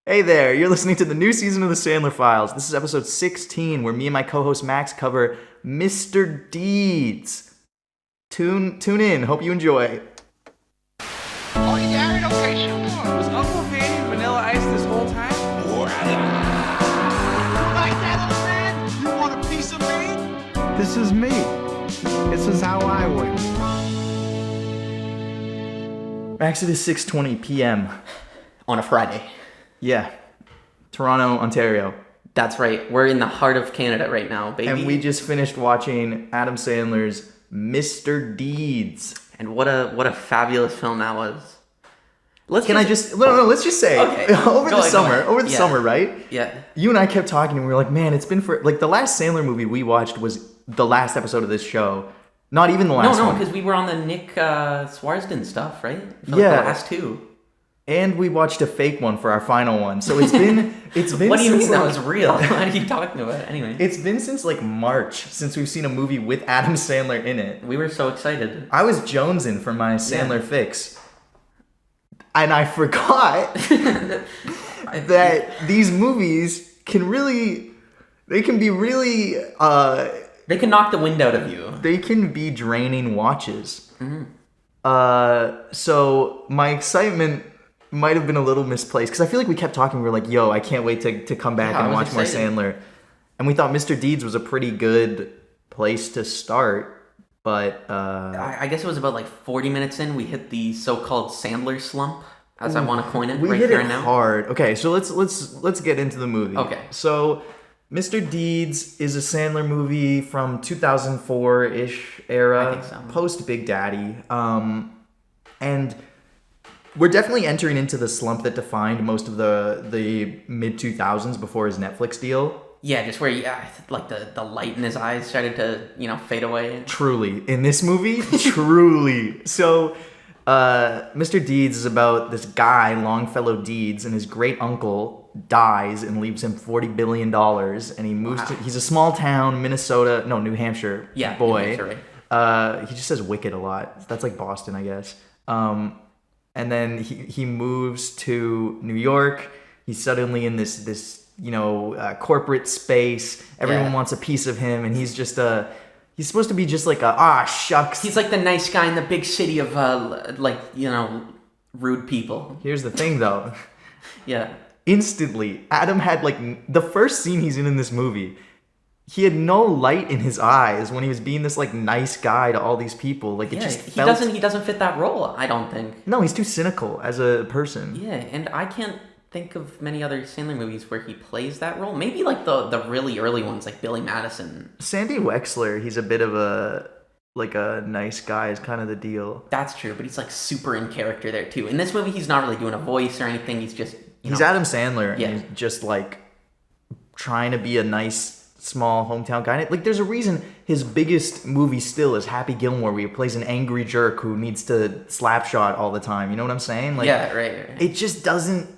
Hey there, you're listening to the new season of the Sandler Files. This is episode 16, where me and my co-host Max cover Mr. Deeds. Tune in. Hope you enjoy. Oh, you got it? Okay, sure. Was Uncle Vanny Vanilla Ice this whole time? Like that, little man? You want a piece of me? This is me. This is how I win. Max, it is 6:20 p.m. On a Friday. Yeah, Toronto, Ontario. That's right. We're in the heart of Canada right now, baby. And we just finished watching Adam Sandler's Mr. Deeds. And what a fabulous film that was. Let's just say, Okay. over Go the ahead. summer, right? Yeah. You and I kept talking, and we were like, man, it's been the last Sandler movie we watched was the last episode of this show. Not even the last one. No, because we were on the Nick Swarsden stuff, right? For Yeah. the last two. And we watched a fake one for our final one. So it's been What do you since, mean that was real? What are you talking about? Anyway. It's been since March since we've seen a movie with Adam Sandler in it. We were so excited. I was jonesing for my Sandler fix. And I forgot that these movies can be really They can knock the wind out of you. they can be draining watches. So my excitement might have been a little misplaced because I feel like we kept talking. We were like, "Yo, I can't wait to come back Yeah, I and was watch more excited. Sandler." And we thought Mr. Deeds was a pretty good place to start, but I guess it was about 40 minutes in, we hit the so-called Sandler slump, as I want to coin it, we right hit here it and now. hard. Okay, so let's get into the movie. Okay. So Mr. Deeds is a Sandler movie from 2004-ish era, I think so. post Big Daddy, and we're definitely entering into the slump that defined most of the mid 2000s before his Netflix deal. Yeah, just where the light in his eyes started to, fade away. Truly, in this movie, truly. So, Mr. Deeds is about this guy, Longfellow Deeds, and his great uncle dies and leaves him $40 billion, and he moves to. He's a small town, New Hampshire. Yeah, boy. New Hampshire, right. He just says "wicked" a lot. That's like Boston, I guess. And then he moves to New York. He's suddenly in this corporate space. Everyone wants a piece of him, and he's just he's supposed to be just like shucks. He's like the nice guy in the big city of rude people. Here's the thing, though. Yeah. Instantly, Adam had the first scene he's in this movie. He had no light in his eyes when he was being this nice guy to all these people. It just felt... he doesn't fit that role, I don't think. No, he's too cynical as a person. Yeah, and I can't think of many other Sandler movies where he plays that role. Maybe the really early ones, like Billy Madison. Sandy Wexler, he's a bit of a nice guy is kind of the deal. That's true, but he's super in character there too. In this movie, he's not really doing a voice or anything. He's just he's Adam Sandler. Yeah. And he's just trying to be a nice small hometown guy. There's a reason his biggest movie still is Happy Gilmore, where he plays an angry jerk who needs to slap shot all the time. You know what I'm saying? Yeah, right. It just doesn't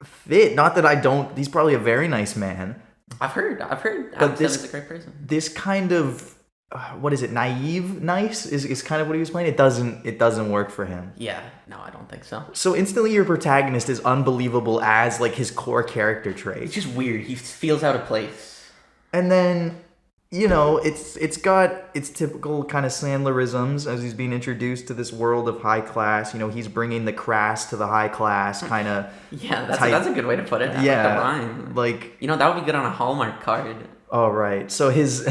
fit. Not that I don't. He's probably a very nice man. I've heard. But Adam Sandler's a great person. This kind of naive nice is kind of what he was playing. It doesn't work for him. Yeah, no, I don't think so. So instantly your protagonist is unbelievable as his core character trait. It's just weird. He feels out of place. And then, it's got its typical kind of Sandlerisms as he's being introduced to this world of high class. He's bringing the crass to the high class kind of. Yeah, that's a good way to put it. Yeah, the rhyme. That would be good on a Hallmark card. Oh, right. So his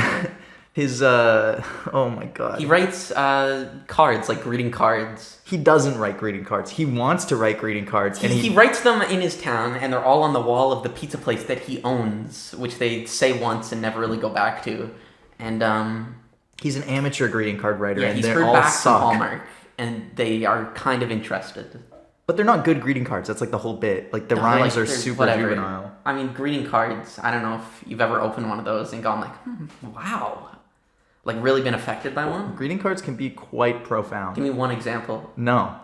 oh my god. He writes cards, greeting cards. He doesn't write greeting cards. He wants to write greeting cards. And he writes them in his town, and they're all on the wall of the pizza place that he owns, which they say once and never really go back to. And he's an amateur greeting card writer. Yeah, and he's they heard all back suck. from Hallmark, and they are kind of interested. But they're not good greeting cards. That's the whole bit. The rhymes are super juvenile. I mean, greeting cards, I don't know if you've ever opened one of those and gone wow. Really been affected by one? Greeting cards can be quite profound. Give me one example. No.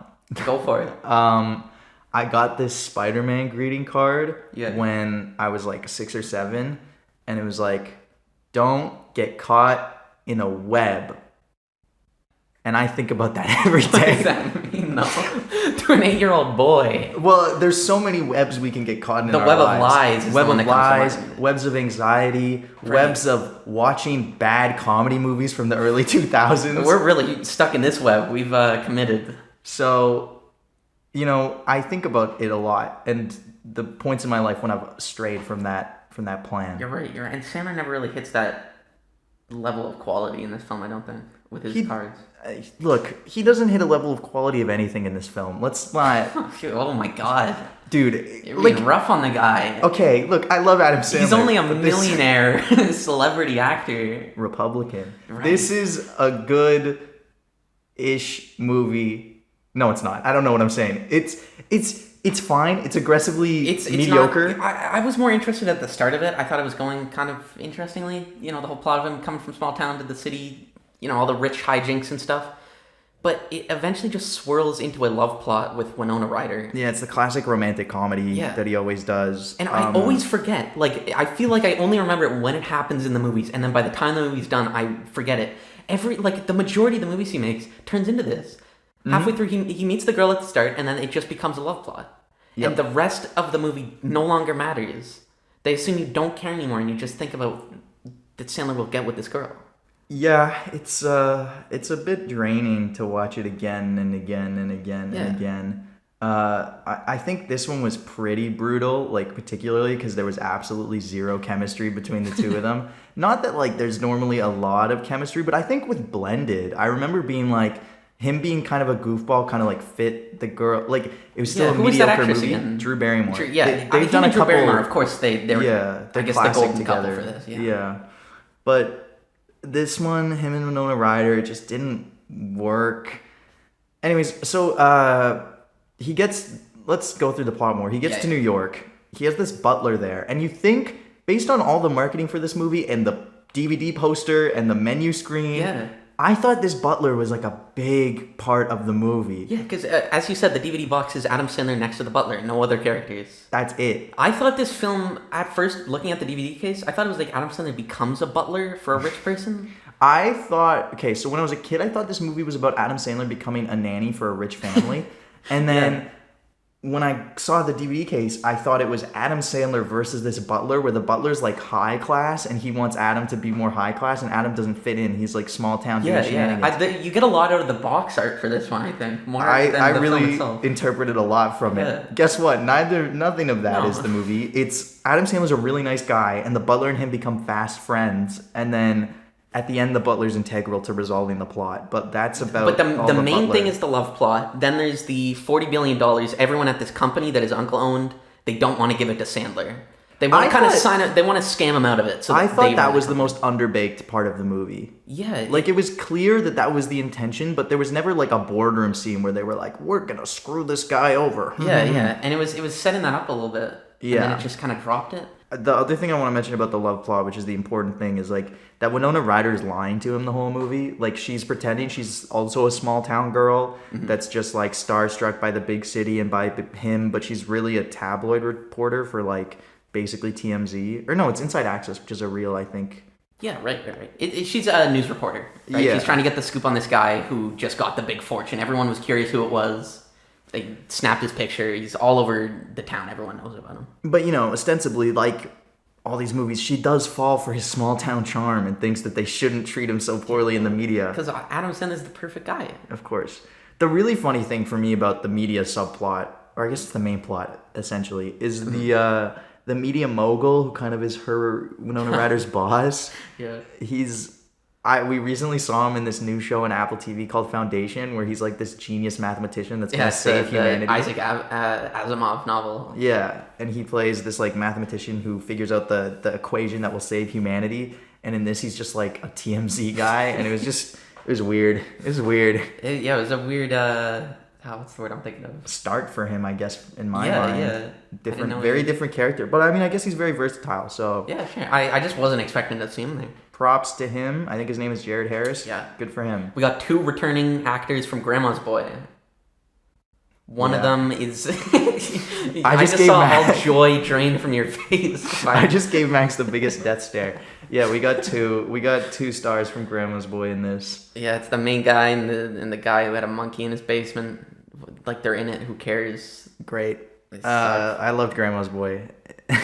Go for it. I got this Spider-Man greeting card Yeah. when I was 6 or 7, and it was don't get caught in a web. And I think about that every day. What does that mean? No. To an 8-year-old boy. Well, there's so many webs we can get caught in. The our web of lives. lies is web the one of that comes lies, to mind. webs of anxiety, Right. webs of watching bad comedy movies from the early 2000s. We're really stuck in this web. We've committed. So, I think about it a lot, and the points in my life when I've strayed from that plan. You're right. And Sandler never really hits that level of quality in this film, I don't think, with his cards. Look, he doesn't hit a level of quality of anything in this film. Let's not, Oh my god. dude. You're being rough on the guy. Okay, look, I love Adam Sandler. He's only a but this- millionaire celebrity actor. Republican. Right. This is a good-ish movie. No, it's not. I don't know what I'm saying. It's fine. It's aggressively It's mediocre. Not, I was more interested at the start of it. I thought it was going kind of interestingly. The whole plot of him coming from small town to the city. All the rich hijinks and stuff. But it eventually just swirls into a love plot with Winona Ryder. Yeah, it's the classic romantic comedy that he always does. And I always forget. Like, I feel like I only remember it when it happens in the movies, and then by the time the movie's done, I forget it. The majority of the movies he makes turns into this. Halfway through, he meets the girl at the start, and then it just becomes a love plot. Yep. And the rest of the movie no longer matters. They assume you don't care anymore, and you just think about that Sandler will get with this girl. Yeah, it's a bit draining to watch it again and again and again and again. I think this one was pretty brutal, particularly because there was absolutely zero chemistry between the two of them. Not that there's normally a lot of chemistry, but I think with Blended, I remember being him being kind of a goofball, kind of fit the girl. It was still a who was that mediocre actress movie. again? Drew Barrymore. They've done a couple. Barrymore, of course, they were. Yeah, I guess the classic golden together. couple for this. Yeah, but this one, him and Winona Ryder, just didn't work. Anyways, so let's go through the plot more. He gets to New York. He has this butler there, and you think, based on all the marketing for this movie and the DVD poster and the menu screen, I thought this butler was a big part of the movie. Yeah, because as you said, the DVD box is Adam Sandler next to the butler, no other characters. That's it. I thought this film, at first, looking at the DVD case, I thought it was Adam Sandler becomes a butler for a rich person. I thought, so when I was a kid, I thought this movie was about Adam Sandler becoming a nanny for a rich family. And then when I saw the DVD case, I thought it was Adam Sandler versus this butler, where the butler's high class and he wants Adam to be more high class, and Adam doesn't fit in. He's small town doing shenanigans. You get a lot out of the box art for this one, I think. More than I the really film itself. interpreted a lot from it. Guess what? Nothing of that is the movie. It's Adam Sandler's a really nice guy, and the butler and him become fast friends, and then at the end, the butler's integral to resolving the plot. But that's about. But the main thing is the love plot. Then there's the $40 billion. Everyone at this company that is uncle owned, they don't want to give it to Sandler. They want to kind of sign it. They want to scam him out of it. So I thought that was the most underbaked part of the movie. Yeah. It was clear that was the intention, but there was never a boardroom scene where they were we're gonna screw this guy over. Yeah. And it was setting that up a little bit. Yeah. And then it just kind of dropped it. The other thing I want to mention about the love plot, which is the important thing, is that Winona Ryder is lying to him the whole movie. She's pretending she's also a small town girl that's just starstruck by the big city and by him, but she's really a tabloid reporter for basically TMZ. Or no, it's Inside Access, which is a real, I think. Yeah, right. She's a news reporter. Right? Yeah. She's trying to get the scoop on this guy who just got the big fortune. Everyone was curious who it was. They snapped his picture. He's all over the town. Everyone knows about him. But, ostensibly, all these movies, she does fall for his small town charm and thinks that they shouldn't treat him so poorly in the media. Because Adam Sandler's the perfect guy. Of course. The really funny thing for me about the media subplot, or I guess it's the main plot, essentially, is the media mogul who kind of is her Winona Ryder's boss. Yeah. We recently saw him in this new show on Apple TV called Foundation, where he's this genius mathematician that's going to save humanity. The Isaac Asimov novel. Yeah, and he plays this mathematician who figures out the equation that will save humanity. And in this, he's just a TMZ guy, and it was weird. It was weird. It was a weird. What's the word I'm thinking of? Start for him, I guess, in my mind. Yeah. Very different character. But I guess he's very versatile. So yeah, sure. I just wasn't expecting to see him there. Props to him. I think his name is Jared Harris. Yeah. Good for him. We got 2 returning actors from Grandma's Boy. One of them is. I just saw all joy drain from your face. I just gave Max the biggest death stare. Yeah, we got 2 stars from Grandma's Boy in this. Yeah, it's the main guy and the guy who had a monkey in his basement. like they're in it. Who cares? Great. They suck. I loved Grandma's Boy.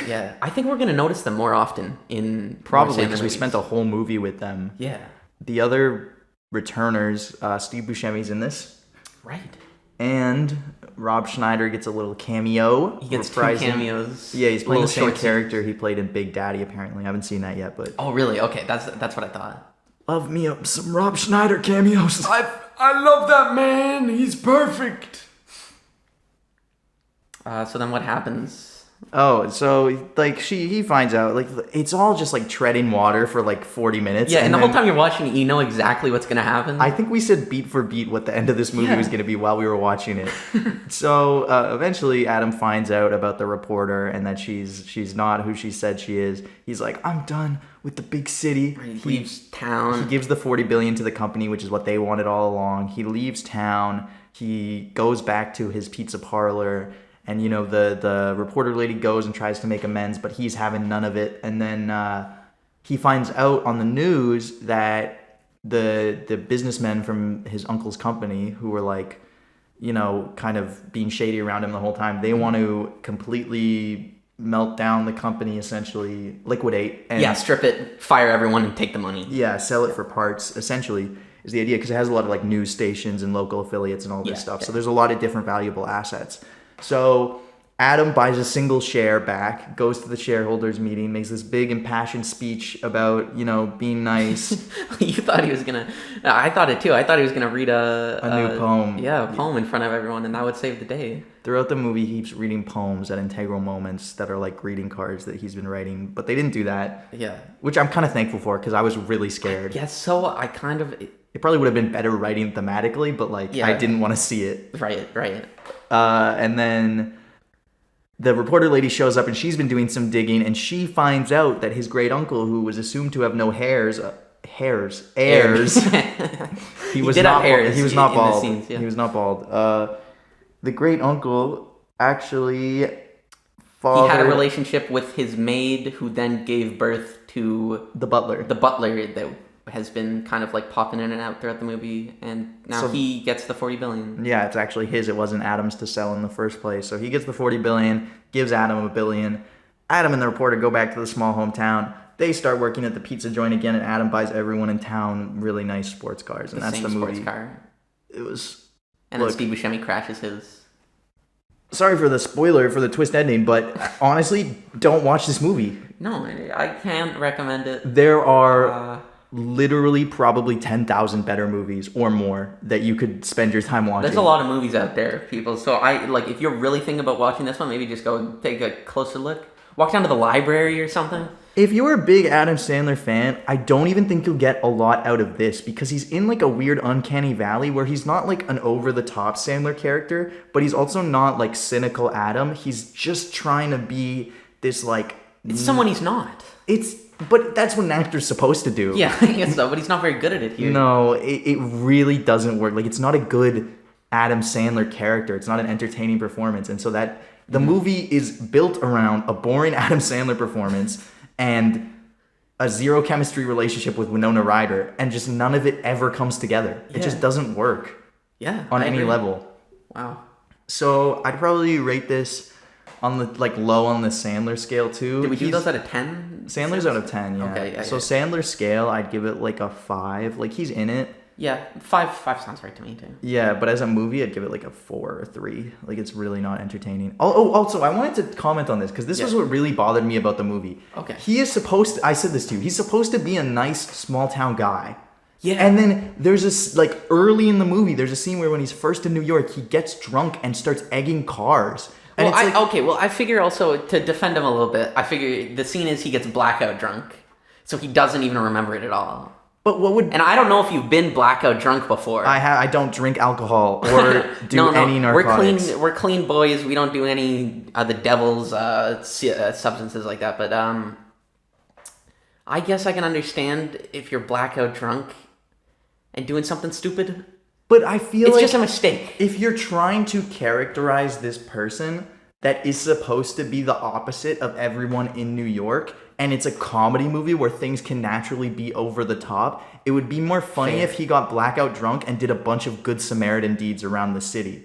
Yeah, I think we're gonna notice them more often in Probably more Sandler because we movies. spent a whole movie with them. Yeah, The other returners, Steve Buscemi's in this, right. and Rob Schneider gets a little cameo. He gets 2 reprising- cameos. Yeah, he's playing the little same short character he played in Big Daddy. Apparently, I haven't seen that yet, but Oh, really? Okay, that's what I thought. love me up some Rob Schneider cameos. I love that man. He's perfect. So then what happens? Oh, so like he finds out like it's all just like treading water for like 40 minutes. Yeah, and the whole then- time you're watching it, you know exactly what's gonna happen. I think we said beat for beat what the end of this movie Yeah. was going to be while we were watching it. So eventually, Adam finds out about the reporter and that she's not who she said she is. He's like, I'm done with the big city. He leaves town. He gives the $40 billion to the company, which is what they wanted all along. He leaves town. He goes back to his pizza parlor. And, you know, the reporter lady goes and tries to make amends, but he's having none of it. And then he finds out on the news that the businessmen from his uncle's company who were like, you know, kind of being shady around him the whole time, they want to completely melt down the company, essentially liquidate. And Yeah, strip it, fire everyone, and take the money. yeah, sell it for parts, essentially, is the idea, because it has a lot of like news stations and local affiliates and all this Yeah, stuff. yeah. So there's a lot of different valuable assets. So Adam buys a single share back, goes to the shareholders meeting, makes this big impassioned speech about, you know, being nice. You thought he was gonna. I thought it too. I thought he was gonna read a new poem. Yeah, a poem in front of everyone, and that would save the day. Throughout the movie, he keeps reading poems at integral moments that are like greeting cards that he's been writing, but they didn't do that, Yeah. which I'm kind of thankful for because I was really scared. Yeah. So I kind of. It probably would have been better writing thematically, but like Yeah. I didn't want to see it. Right. And then the reporter lady shows up and she's been doing some digging and she finds out that his great uncle, who was assumed to have no heirs, he was did not have hairs he was in not the bald. scenes, yeah. He was not bald. The great uncle actually He fathered had a relationship with his maid, who then gave birth to the butler. the butler that has been kind of like popping in and out throughout the movie, and now So- he gets the 40 billion. Yeah, it's actually his. It wasn't Adam's to sell in the first place. So he gets the 40 billion, gives Adam $1 billion. Adam and the reporter go back to the small hometown. They start working at the pizza joint again, and Adam buys everyone in town really nice sports cars, and The that's same the movie. sports car. It was. And Look. then Steve Buscemi crashes his. Sorry for the spoiler for the twist ending, but honestly, don't watch this movie. No, I can't recommend it. There are literally probably 10,000 better movies or more that you could spend your time watching. There's a lot of movies out there, people. So I like if you're really thinking about watching this one, maybe just go take a closer look. Walk down to the library or something. If you're a big Adam Sandler fan, I don't even think you'll get a lot out of this because he's in like a weird uncanny valley where he's not like an over-the-top Sandler character, but he's also not like cynical Adam. He's just trying to be this like... It's someone he's not. But that's what an actor's supposed to do. Yeah, I guess so, but he's not very good at it here. No, it really doesn't work. Like, it's not a good Adam Sandler character. It's not an entertaining performance. And so that the movie is built around a boring Adam Sandler performance and a zero chemistry relationship with Winona Ryder, and just none of it ever comes together. It just Yeah. doesn't work Yeah, on I any agree. level. Wow. So I'd probably rate this on the like low on the Sandler scale too. Did we do He's- those out of 10? Sandler's out of 10, yeah. Okay, yeah, so yeah. Sandler's scale, I'd give it like a 5. Like, he's in it. Yeah, 5 sounds right to me too. Yeah, but as a movie, I'd give it like a 4 or 3. Like, it's really not entertaining. Oh, also, I wanted to comment on this because this was Yeah. what really bothered me about the movie. Okay. He is supposed to, I said this to you, he's supposed to be a nice small town guy. Yeah. And then there's this, like, early in the movie, there's a scene where when he's first in New York, he gets drunk and starts egging cars. And Well, it's like, I figure also to defend him a little bit, I figure the scene is he gets blackout drunk. So he doesn't even remember it at all. but what would... And I don't know if you've been blackout drunk before. I don't drink alcohol or do any narcotics. We're clean boys. We don't do any of the devil's substances like that. But I guess I can understand if you're blackout drunk and doing something stupid. But I feel It's like just a mistake. if you're trying to characterize this person that is supposed to be the opposite of everyone in New York, and it's a comedy movie where things can naturally be over the top, it would be more funny Fair. if he got blackout drunk and did a bunch of good Samaritan deeds around the city.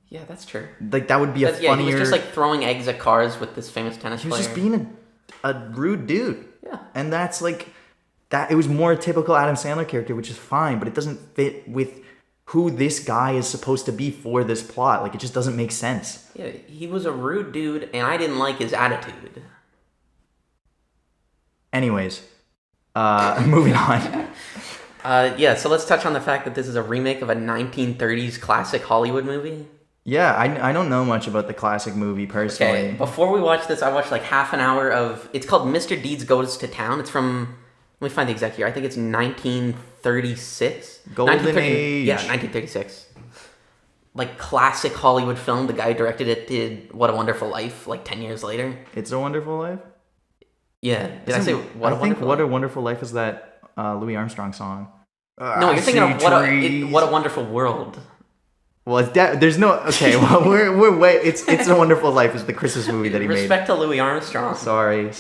Yeah, that's true. Like that would be Yeah, funnier. he was just like throwing eggs at cars with this famous tennis he player. was just being a rude dude. Yeah. And that's like that. It was more a typical Adam Sandler character, which is fine, but it doesn't fit with who this guy is supposed to be for this plot. Like it just doesn't make sense. Yeah, he was a rude dude, and I didn't like his attitude. Anyways, moving on. Yeah, so let's touch on the fact that this is a remake of a 1930s classic Hollywood movie. Yeah, I don't know much about the classic movie personally. Okay, before we watch this, I watched like half an hour of... It's called Mr. Deeds Goes to Town. It's from... Let me find the exact year. I think it's 1936. Golden age. Yeah, 1936. Like classic Hollywood film. The guy who directed it did What a Wonderful Life like 10 years later. It's a Wonderful Life? Yeah. Did I say What a Wonderful Life? I think What a Wonderful Life is that Louis Armstrong song. No, you're thinking of What a Wonderful World. Well, there's no... Okay, well, we're way... It's a Wonderful Life is the Christmas movie that he made. Respect to Louis Armstrong. Sorry,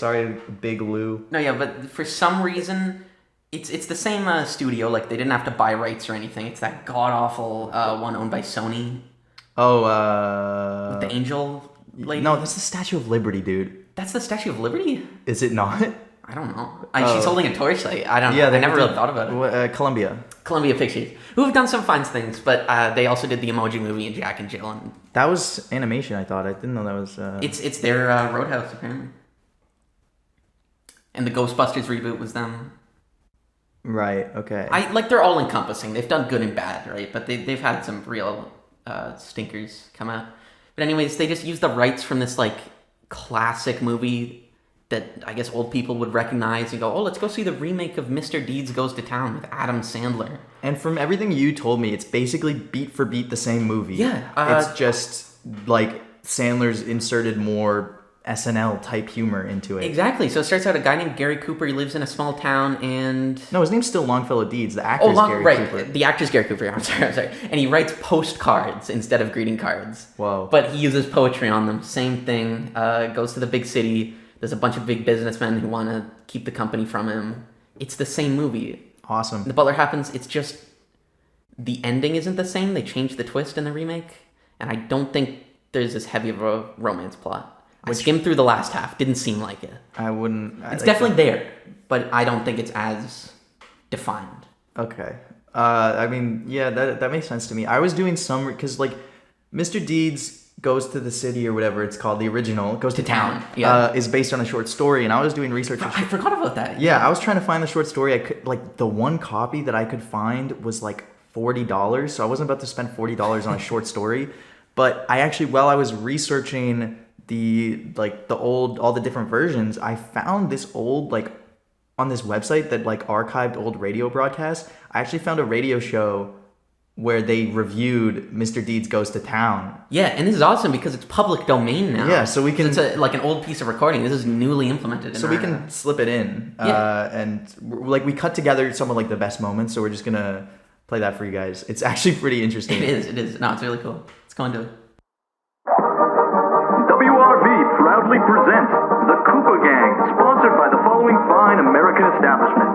Big Lou. No, yeah, but for some reason, it's the same studio. Like, they didn't have to buy rights or anything. It's that god-awful one owned by Sony. Oh, With the angel lady? No, that's the Statue of Liberty, dude. That's the Statue of Liberty? Is it not? I don't know. She's holding a torch. I don't know. Yeah, I never really thought about it. Columbia. Columbia Pictures, who have done some fine things, but they also did the Emoji Movie and Jack and Jill. And that was animation, I thought. I didn't know that was... It's their Roadhouse, apparently. And the Ghostbusters reboot was them. Right, okay. They're all encompassing. They've done good and bad, right? But they've had some real stinkers come out. But anyways, they just used the rights from this like classic movie that I guess old people would recognize and go, oh, let's go see the remake of Mr. Deeds Goes to Town with Adam Sandler. And from everything you told me, it's basically beat for beat the same movie. Yeah. It's just like Sandler's inserted more SNL type humor into it. Exactly. So it starts out a guy named Gary Cooper. He lives in a small town and... No, his name's still Longfellow Deeds. The actor's Gary Cooper. The actor's Gary Cooper. I'm sorry. And he writes postcards instead of greeting cards. Whoa. But he uses poetry on them. Same thing. Goes to the big city. There's a bunch of big businessmen who want to keep the company from him. It's the same movie. Awesome. The Butler happens. It's just the ending isn't the same. They changed the twist in the remake, and I don't think there's as heavy of a romance plot. I skimmed through the last half. Didn't seem like it. I wouldn't... It's definitely there, but I don't think it's as defined. Okay. I mean, yeah, that makes sense to me. I was doing some... Because, like, Mr. Deeds Goes to the City or whatever it's called, the original, Goes to Town, yeah. Is based on a short story, and I was doing research. I forgot about that. Yeah, I was trying to find the short story. I could, like, the one copy that I could find was like $40, so I wasn't about to spend $40 on a short story. But I actually, while I was researching all the different versions, I found this old, like, on this website that like archived old radio broadcasts. I actually found a radio show where they reviewed Mr. Deeds Goes to Town. Yeah, and this is awesome because it's public domain now. Yeah, so we can... It's like an old piece of recording. This is newly implemented. So we can slip it in. Yeah. And like we cut together some of like the best moments, so we're just gonna play that for you guys. It's actually pretty interesting. It is. No, it's really cool. Let's go into it. WRV proudly presents the Koopa Gang, sponsored by the following fine American establishments.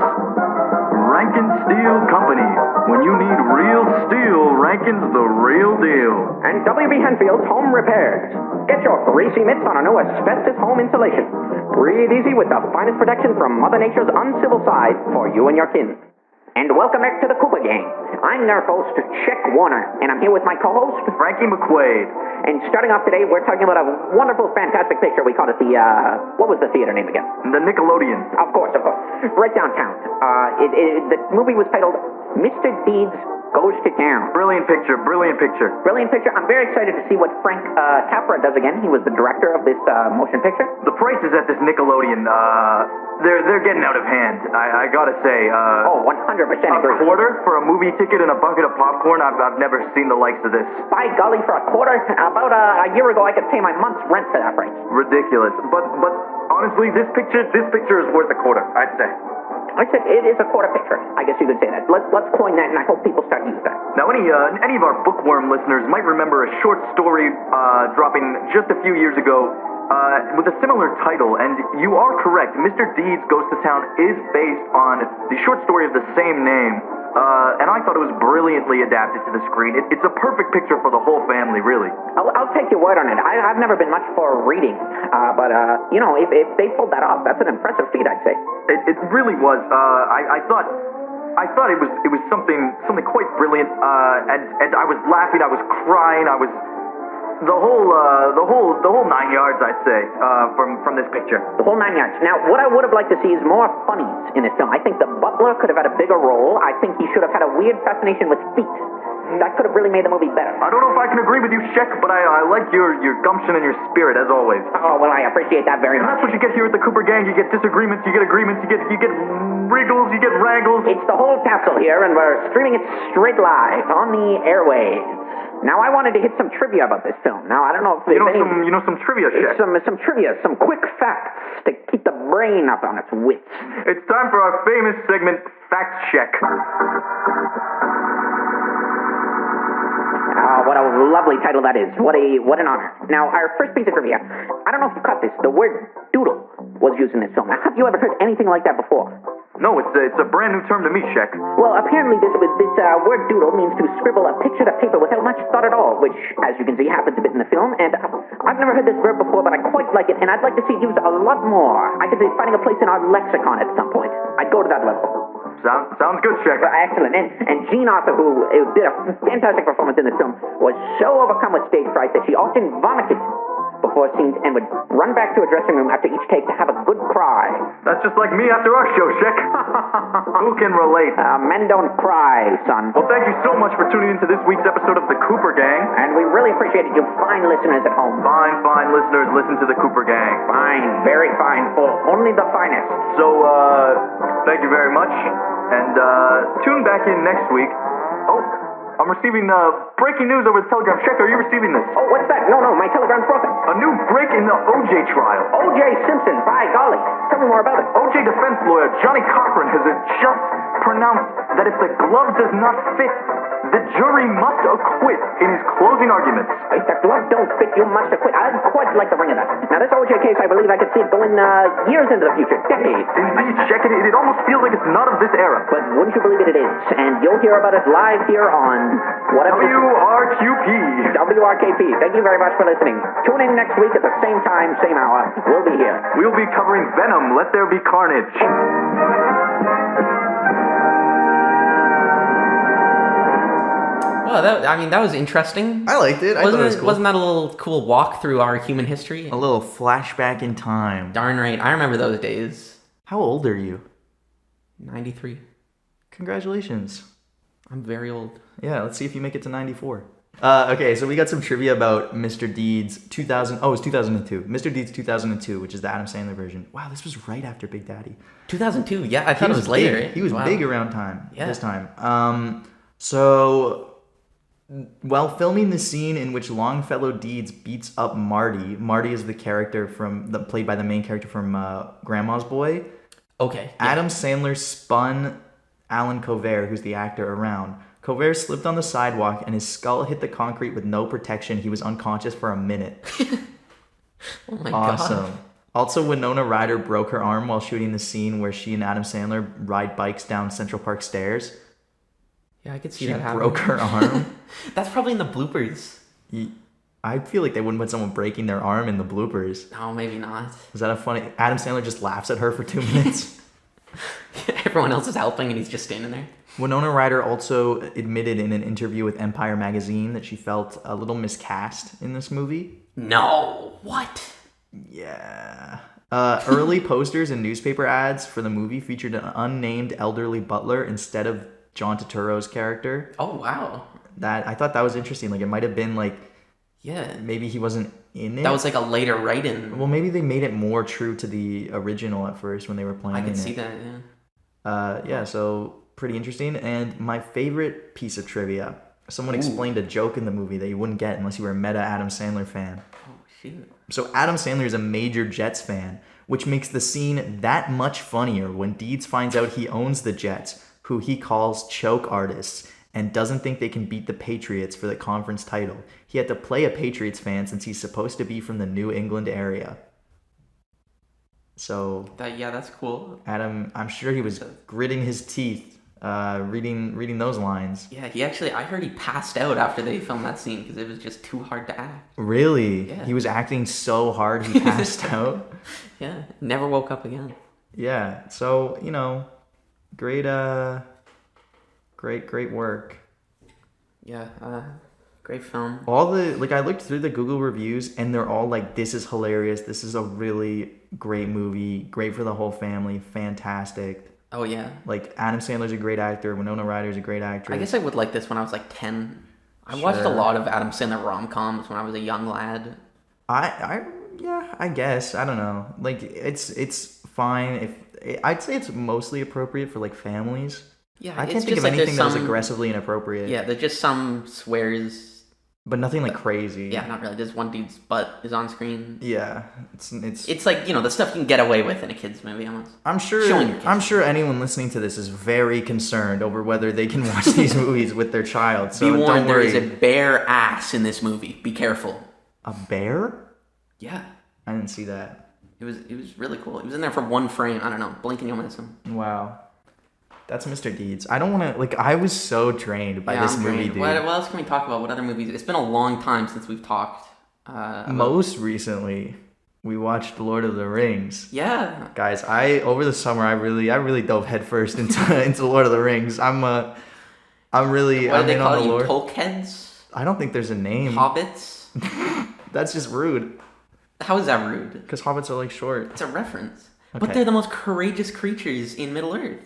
Rankin Steel Company. When you need real steel, Rankin's the real deal. And WB Henfield's Home Repairs. Get your greasy mitts on a new asbestos home insulation. Breathe easy with the finest protection from Mother Nature's uncivil side for you and your kin. And welcome back to the Koopa Gang. I'm their host, Chick Warner, and I'm here with my co-host, Frankie McQuaid. And starting off today, we're talking about a wonderful, fantastic picture. We called it the, what was the theater name again? The Nickelodeon. Of course. Right downtown. The movie was titled Mr. Deeds Goes to Town. Brilliant picture. Brilliant picture. I'm very excited to see what Frank Capra does again. He was the director of this motion picture. The prices at this Nickelodeon, they're getting out of hand. I gotta say. 100% agree. A quarter for a movie ticket and a bucket of popcorn? I've never seen the likes of this. By golly, for a quarter? About a year ago, I could pay my month's rent for that price. Ridiculous. But honestly, this picture is worth a quarter, I'd say. I said it is a quarter picture. I guess you could say that. Let's coin that, and I hope people start using that. Now, any of our bookworm listeners might remember a short story dropping just a few years ago with a similar title, and you are correct. Mr. Deeds Goes to Town is based on the short story of the same name and I thought it was brilliantly adapted to the screen. It's a perfect picture for the whole family, really. I'll take your word on it. I've never been much for reading, but if they pulled that off, that's an impressive feat, I'd say. It really was. I thought it was something quite brilliant. And I was laughing, I was crying, I was the whole 9 yards, I'd say, from this picture. The whole 9 yards. Now, what I would have liked to see is more funnies in this film. I think the butler could have had a bigger role. I think he should have had a weird fascination with feet. That could have really made the movie better. I don't know if I can agree with you, Sheck, but I like your gumption and your spirit, as always. Oh, well, I appreciate that very And much. that's what you get here at the Cooper Gang. You get disagreements, you get agreements, you get wriggles, you get wrangles. It's the whole castle here, and we're streaming it straight live on the airwaves. Now, I wanted to hit some trivia about this film. Now, I don't know if You know some trivia, Sheck. some trivia, some quick facts to keep the brain up on its wits. It's time for our famous segment, Fact Check. Oh, what a lovely title that is. What an honor. Now, our first piece of trivia. I don't know if you caught this. The word doodle was used in this film. Now, have you ever heard anything like that before? No, it's a brand new term to me, Sheck. Well, apparently this word doodle means to scribble a picture to paper without much thought at all, which, as you can see, happens a bit in the film. And I've never heard this verb before, but I quite like it, and I'd like to see it used a lot more. I could see it finding a place in our lexicon at some point. I'd go to that level. Sounds good, Sheck. Excellent. And Jean Arthur, who did a fantastic performance in this film, was so overcome with stage fright that she often vomited before scenes and would run back to a dressing room after each take to have a good cry. That's just like me after our show, Sheck. Who can relate? Men don't cry, son. Well, thank you so much for tuning into this week's episode of The Cooper Gang. And we really appreciate it, you fine listeners at home. Fine listeners, listen to The Cooper Gang. Fine, very fine, full, only the finest. So, thank you very much. And, tune back in next week. Oh, I'm receiving, breaking news over the Telegram. Sheck, are you receiving this? Oh, what's that? No, my telegram's broken. A new break in the O.J. trial. O.J. Simpson, by golly. Tell me more about it. O.J. defense lawyer Johnny Cochran has just pronounced that if the glove does not fit, the jury must acquit in his closing arguments. If the glove don't fit, you must acquit. I'd quite like the ring of that. Now, this O.J. case, I believe I could see it going years into the future. Decades. Indeed, Sheck, it almost feels like it's not of this era. But wouldn't you believe it is? And you'll hear about it live here on whatever... WRQP. WRKP. Thank you very much for listening. Tune in next week at the same time, same hour. We'll be here. We'll be covering Venom, Let There Be Carnage. Well, that was interesting. I liked it. I thought it was cool. Wasn't that a little cool walk through our human history? A little flashback in time. Darn right. I remember those days. How old are you? 93. Congratulations. I'm very old. Yeah, let's see if you make it to 94. Okay, so we got some trivia about Mr. Deeds 2000. Oh, it was 2002. Mr. Deeds 2002, which is the Adam Sandler version. Wow, this was right after Big Daddy. 2002. Yeah, I thought it was later. Big. He was Wow. big around this time. So while filming the scene in which Longfellow Deeds beats up Marty is the character played by the main character from Grandma's Boy. Okay. Yeah. Adam Sandler spun Alan Covert, who's the actor, around. Covert slipped on the sidewalk and his skull hit the concrete with no protection. He was unconscious for a minute. Oh my Awesome. god. Also, Winona Ryder broke her arm while shooting the scene where she and Adam Sandler ride bikes down Central Park stairs. Yeah, I could see She that happening. broke her arm. That's probably in the bloopers. I feel like they wouldn't put someone breaking their arm in the bloopers. No, maybe not. Is that a funny... Adam Sandler just laughs at her for 2 minutes. Everyone else is helping and he's just standing there. Winona Ryder also admitted in an interview with Empire magazine that she felt a little miscast in this movie. No. What? Yeah. Early posters and newspaper ads for the movie featured an unnamed elderly butler instead of John Turturro's character. Oh, wow. I thought that was interesting. Like, it might have been like... Yeah. Maybe he wasn't in it. That was like a later write-in. Well, maybe they made it more true to the original at first when they were playing it. I could see that, yeah. Yeah, so pretty interesting. And my favorite piece of trivia, someone explained a joke in the movie that you wouldn't get unless you were a meta Adam Sandler fan. Oh, shoot. So Adam Sandler is a major Jets fan, which makes the scene that much funnier when Deeds finds out he owns the Jets, who he calls choke artists, and doesn't think they can beat the Patriots for the conference title. He had to play a Patriots fan since he's supposed to be from the New England area. So That's cool. Adam, I'm sure he was gritting his teeth reading those lines. Yeah, I heard he passed out after they filmed that scene because it was just too hard to act. Really? Yeah. He was acting so hard he passed out. Yeah, never woke up again. Yeah. So, great great work. Yeah, great film. All I looked through the Google reviews and they're all like, this is hilarious. This is a really great movie. Great for the whole family. Fantastic. Oh yeah. Like, Adam Sandler's a great actor. Winona Ryder's a great actress. I guess I would like this when I was like 10. I watched a lot of Adam Sandler rom-coms when I was a young lad. Yeah, I guess. I don't know. Like, it's fine. I'd say it's mostly appropriate for like families. Yeah, I it's can't think just of like anything that was some- aggressively inappropriate. Yeah, there's just some swears. But nothing like crazy. Yeah, not really. There's one dude's butt is on screen. Yeah. It's It's like, the stuff you can get away with in a kid's movie almost. I'm Showing your sure kids. I'm sure anyone listening to this is very concerned over whether they can watch these movies with their child. So Be warned, don't there worry. is a bare ass in this movie. Be careful. A bear? Yeah. I didn't see that. It was really cool. It was in there for one frame. I don't know. Blink and you'll miss him. Wow. That's Mr. Deeds. I don't want to I was so drained by this I'm movie, drained. dude. What else can we talk about? What other movies? It's been a long time since we've talked. Most recently, we watched Lord of the Rings. Yeah. Guys, over the summer I really dove headfirst into Lord of the Rings. I'm What in do they on the call you? lore. Tolkien's? I don't think there's a name. Hobbits? That's just rude. How is that rude? Because hobbits are like short. It's a reference. Okay. But they're the most courageous creatures in Middle Earth.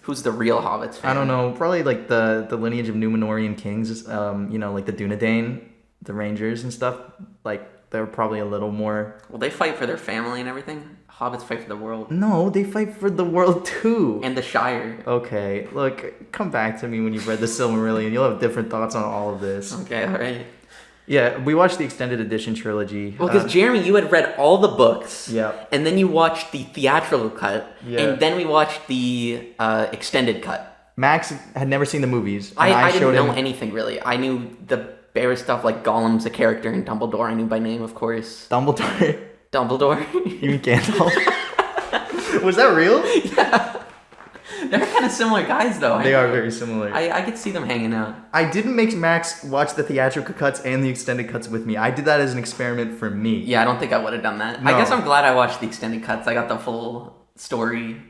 Who's the real hobbits fan? I don't know. Probably like the lineage of Númenórean kings. Like the Dunedain, the Rangers and stuff. Like they're probably a little more. Well, they fight for their family and everything. Hobbits fight for the world. No, they fight for the world too. And the Shire. Okay, look, come back to me when you've read the Silmarillion. You'll have different thoughts on all of this. Okay, alright. Yeah, we watched the extended edition trilogy. Well, because Jeremy, you had read all the books. Yep. And then you watched the theatrical cut. Yeah. And then we watched the extended cut. Max had never seen the movies. And I didn't showed know him anything, really. I knew the bare stuff like Gollum's a character and Dumbledore I knew by name, of course. Dumbledore. Dumbledore. You mean Gandalf? Was that real? They're kind of similar guys, though. They are very similar. I could see them hanging out. I didn't make Max watch the theatrical cuts and the extended cuts with me. I did that as an experiment for me. Yeah, I don't think I would have done that. No. I guess I'm glad I watched the extended cuts. I got the full story.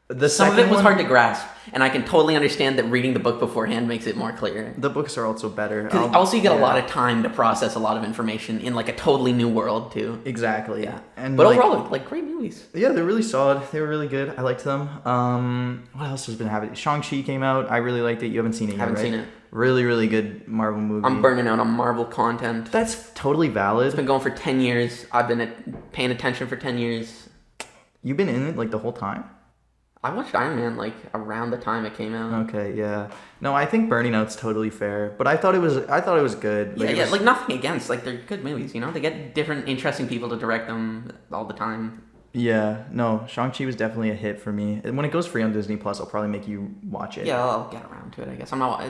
The Some of second it was one- hard to grasp, and I can totally understand that reading the book beforehand makes it more clear. The books are also better. 'Cause also, you get a Yeah. lot of time to process a lot of information in like a totally new world too. Exactly. Yeah, And but like, overall, like great movies. yeah, they're really solid. They were really good. I liked them. What else has been happening? Shang-Chi came out. I really liked it. You haven't seen it yet, Haven't right? seen it. Really, really good Marvel movie. I'm burning out on Marvel content. That's totally valid. It's been going for 10 years. I've been paying attention for 10 years. You've been in it like the whole time? I watched Iron Man like around the time it came out. Okay, yeah. No, I think burning out's totally fair, but I thought it was good. Yeah, it yeah, was- like nothing against. Like they're good movies, you know. They get different, interesting people to direct them all the time. Yeah, no, Shang-Chi was definitely a hit for me. And when it goes free on Disney Plus, I'll probably make you watch it. Yeah, I'll get around to it. I guess I'm not.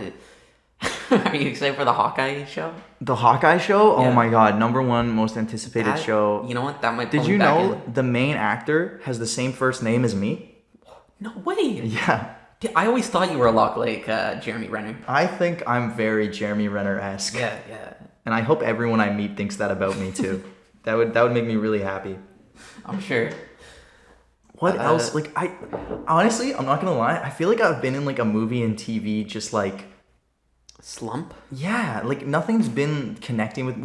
Are you excited for the Hawkeye show? The Hawkeye show? Oh Yeah. my god, #1 most anticipated That- show. You know what? That might. Did pull you me back know the main actor has the same first name as me? in. No way. Yeah. I always thought you were a lot like Jeremy Renner. I think I'm very Jeremy Renner-esque. Yeah. And I hope everyone I meet thinks that about me too. that would make me really happy. I'm sure. What else? Like I honestly, I'm not gonna lie, I feel like I've been in like a movie and TV just like Slump. yeah, like nothing's been connecting with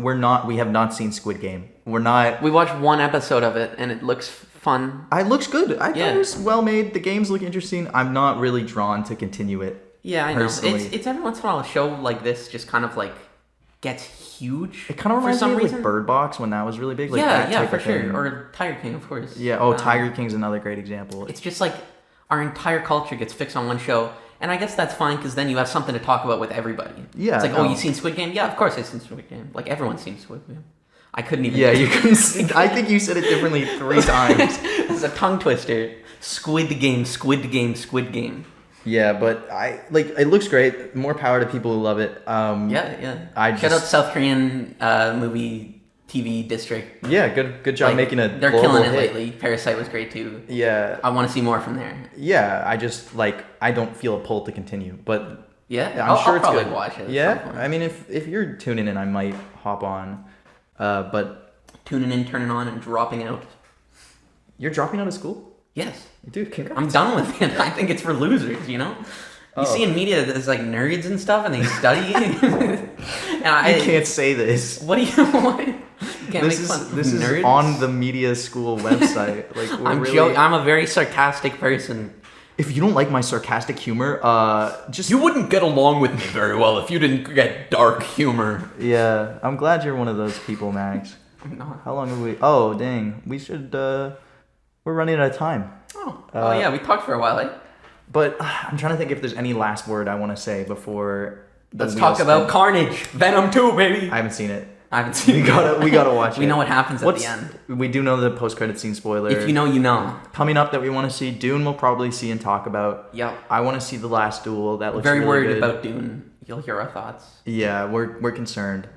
we have not seen Squid Game. We're not We watched one episode of it, and it looks fun. it looks good. I thought Yeah. it was well made. The games look interesting. I'm not really drawn to continue it. Yeah, I know. Personally. It's every once in a while a show like this just kind of like gets huge. It kind of for reminds me some of reason. like Bird Box when that was really big. Like yeah, that yeah, type for of sure. thing. Or Tiger King, of course. Yeah. Oh, Tiger King's another great example. It's just like our entire culture gets fixed on one show, and I guess that's fine because then you have something to talk about with everybody. Yeah, It's like, no. oh, you seen Squid Game? Yeah, of course I've seen Squid Game. Like everyone's seen Squid Game. I couldn't even. Yeah, you can. I think you said it differently 3 times. It's a tongue twister. Squid Game, Squid Game, Squid Game. Yeah, but it looks great. More power to people who love it. Yeah. I Shout out just- South Korean movie TV district. Yeah, good job Like, making a They're global killing it hit. lately. Parasite was great too. Yeah, I want to see more from there. yeah. I just I don't feel a pull to continue, but Yeah, I'm sure I'll it's probably good. watch it. At some Yeah, point. I mean, if you're tuning in, I might hop on. But Tuning in, turning on, and dropping out. you're dropping out of school, Yes, dude. Congrats. I'm done with it. I think it's for losers. You know. You see in media, there's like nerds and stuff, and they study. And You can't say this. What do you? What? You can't This make fun is of this is nerds? on the media school website. Like we're I'm really, joking. I'm a very sarcastic person. If you don't like my sarcastic humor, just You wouldn't get along with me very well if you didn't get dark humor. yeah. I'm glad you're one of those people, Max. I'm not. How long have we? Oh, dang. We should. We're running out of time. Oh yeah, we talked for a while. Eh? But I'm trying to think if there's any last word I want to say before. Let's talk about Carnage, Venom 2, baby. I haven't seen it. I haven't seen. We gotta watch it. We know what happens at the end. We do know the post-credit scene spoiler. If you know, you know. Coming up that we want to see, Dune we'll probably see and talk about. Yep. I want to see The Last Duel. That looks Very really worried good. about Dune. You'll hear our thoughts. Yeah, we're concerned.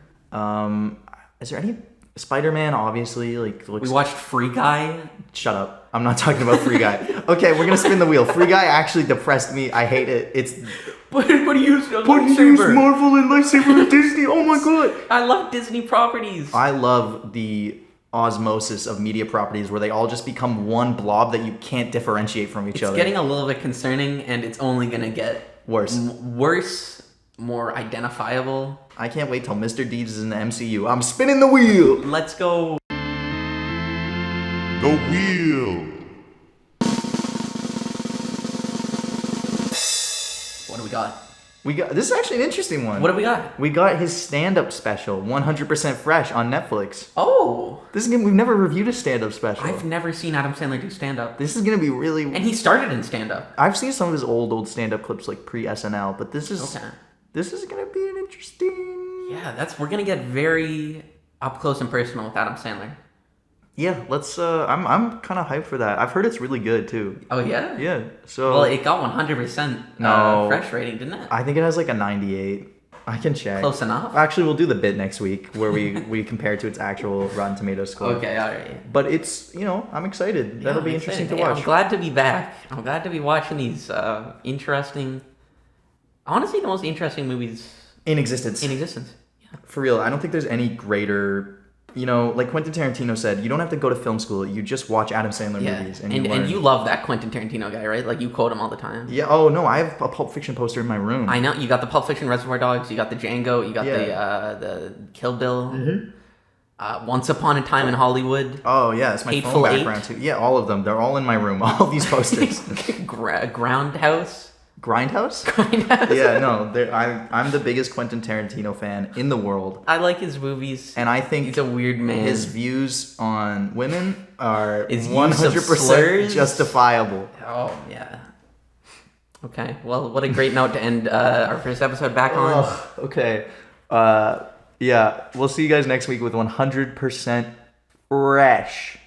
Is there any Spider-Man? Obviously, like looks. We watched Free Guy. Shut up! I'm not talking about Free Guy. Okay, we're gonna spin the wheel. Free Guy actually depressed me. I hate it. It's. But he used a But he used Marvel and lightsaber and Disney. Oh my god! I love Disney properties. I love the osmosis of media properties where they all just become one blob that you can't differentiate from each It's other. getting a little bit concerning, and it's only gonna get Worse. Worse, more identifiable. I can't wait till Mr. Deeds is in the MCU. I'm spinning the wheel. Let's go. The wheel. What do we got? We got this is actually an interesting one. What do we got? We got his stand-up special, 100% fresh on Netflix. Oh, This is we've never reviewed a stand-up special. I've never seen Adam Sandler do stand up. This is gonna be really. And he started in stand up. I've seen some of his old stand-up clips like pre-SNL, but this is Okay. this is gonna be an interesting. Yeah, we're gonna get very up close and personal with Adam Sandler. Yeah, let's. I'm kind of hyped for that. I've heard it's really good too. Oh yeah. Yeah. So. Well, it got 100% No. fresh rating, didn't it? I think it has like a 98. I can check. Close enough. Actually, we'll do the bit next week where we compare it to its actual Rotten Tomatoes score. Okay, all right. But it's I'm excited. That'll be I'm interesting excited. to Yeah, watch. I'm glad to be back. I'm glad to be watching these interesting, honestly, the most interesting movies In existence. in existence. For real, I don't think there's any greater. Like Quentin Tarantino said, you don't have to go to film school. You just watch Adam Sandler Yeah, movies, and learn. you love that Quentin Tarantino guy, right? Like you quote him all the time. Yeah. Oh no, I have a Pulp Fiction poster in my room. I know you got the Pulp Fiction, Reservoir Dogs, you got the Django, you got Yeah. the Kill Bill, Once Upon a Time in Hollywood, Oh yeah, it's my Hateful phone Eight. background too. Yeah, all of them. They're all in my room. All of these posters. Groundhouse. Grindhouse. Yeah, no. I'm the biggest Quentin Tarantino fan in the world, I like his movies. and I think He's a weird man. his views on women are His use of 100% slurs? justifiable. Oh yeah. Okay. Well, what a great note to end our first episode back on. Ugh, okay. Yeah, we'll see you guys next week with 100% fresh.